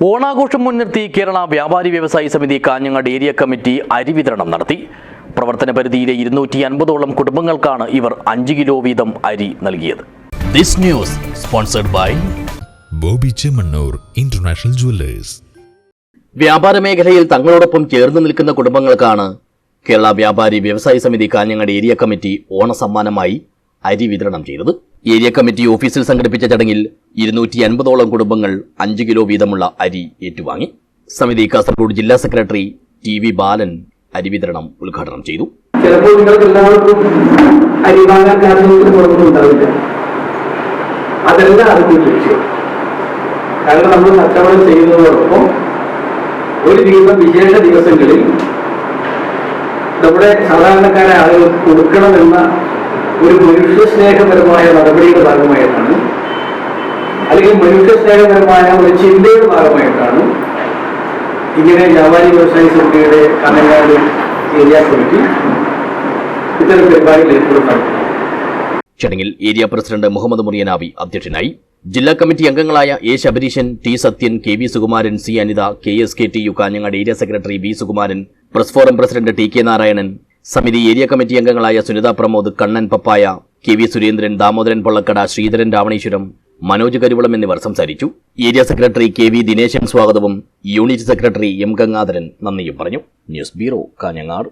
ഓണാഘോഷം മുൻനിർത്തി കേരള വ്യാപാരി വ്യവസായി സമിതി കാഞ്ഞങ്ങാട് ഏരിയ കമ്മിറ്റി അരി വിതരണം നടത്തി. പ്രവർത്തന പരിധിയിലെ 250ഓളം കുടുംബങ്ങൾക്കാണ് ഇവർ 5 കിലോ വീതം അരി നൽകിയത്. This news sponsored by Boby Chemmanur international jewellers. വ്യാപാര മേഖലയിൽ തങ്ങളോടൊപ്പം ചേർന്ന് നിൽക്കുന്ന കുടുംബങ്ങൾക്കാണ് കേരള വ്യാപാരി വ്യവസായി സമിതി കാഞ്ഞങ്ങാട് ഏരിയ കമ്മിറ്റി ഓണസമ്മാനമായി അരി വിതരണം ചെയ്തത്. ഏരിയ കമ്മിറ്റി ഓഫീസിൽ സംഘടിപ്പിച്ച ചടങ്ങിൽ 250ഓളം കുടുംബങ്ങൾ 5 കിലോ വീതമുള്ള അരി ഏറ്റുവാങ്ങി. സമിതി കാസർഗോഡ് ജില്ലാ സെക്രട്ടറി TV ബാലൻ അരി വിതരണം ഉദ്ഘാടനം ചെയ്തു. ചിലപ്പോൾ നിങ്ങൾക്ക് എല്ലാവർക്കും അരി വാങ്ങാൻ ഉണ്ടാവില്ല. അതല്ല അതിന്റെ ലക്ഷ്യം. കാരണം നമ്മൾ കച്ചവടം ചെയ്യുന്നതോടൊപ്പം ഒരു ദിവസം വിശേഷ ദിവസങ്ങളിൽ നമ്മുടെ സാധാരണക്കാരെ ആളുകൾക്ക് കൊടുക്കണമെന്ന ഒരു മനുഷ്യ സ്നേഹപരമായ നടപടിയുടെ ഭാഗമായിട്ടാണ്, അല്ലെങ്കിൽ മനുഷ്യ സ്നേഹപരമായ ഒരു ചിന്തയുടെ ഭാഗമായിട്ടാണ് ഇങ്ങനെ വ്യാപാരി വ്യവസായി സമിതിയുടെ കാഞ്ഞങ്ങാട് ഏരിയ കമ്മിറ്റി ഇത്തരം പരിപാടികൾ ഏർപ്പെടുത്തുന്നത്. ചടങ്ങിൽ ഏരിയ പ്രസിഡന്റ് മുഹമ്മദ് മുറിയനാവി അധ്യക്ഷനായി. ജില്ലാ കമ്മിറ്റി അംഗങ്ങളായ A. Sabareeshan, T. Sathyan, KV Sukumaran, C. Anitha, KSKTU Kanhangad area secretary B. Sukumaran, press forum president TK Narayanan, സമിതി ഏരിയ കമ്മിറ്റി അംഗങ്ങളായ സുനിത പ്രമോദ്, കണ്ണൻ പപ്പായ, KV സുരേന്ദ്രൻ, ദാമോദരൻ പൊള്ളക്കട, ശ്രീധരൻ രാവണീശ്വരം, മനോജ് കരിവളം എന്നിവർ സംസാരിച്ചു. ഏരിയ സെക്രട്ടറി KV ദിനേശൻ സ്വാഗതവും യൂണിറ്റ് സെക്രട്ടറി M. ഗംഗാധരൻ നന്ദിയും പറഞ്ഞു. News bureau, Kanhangad.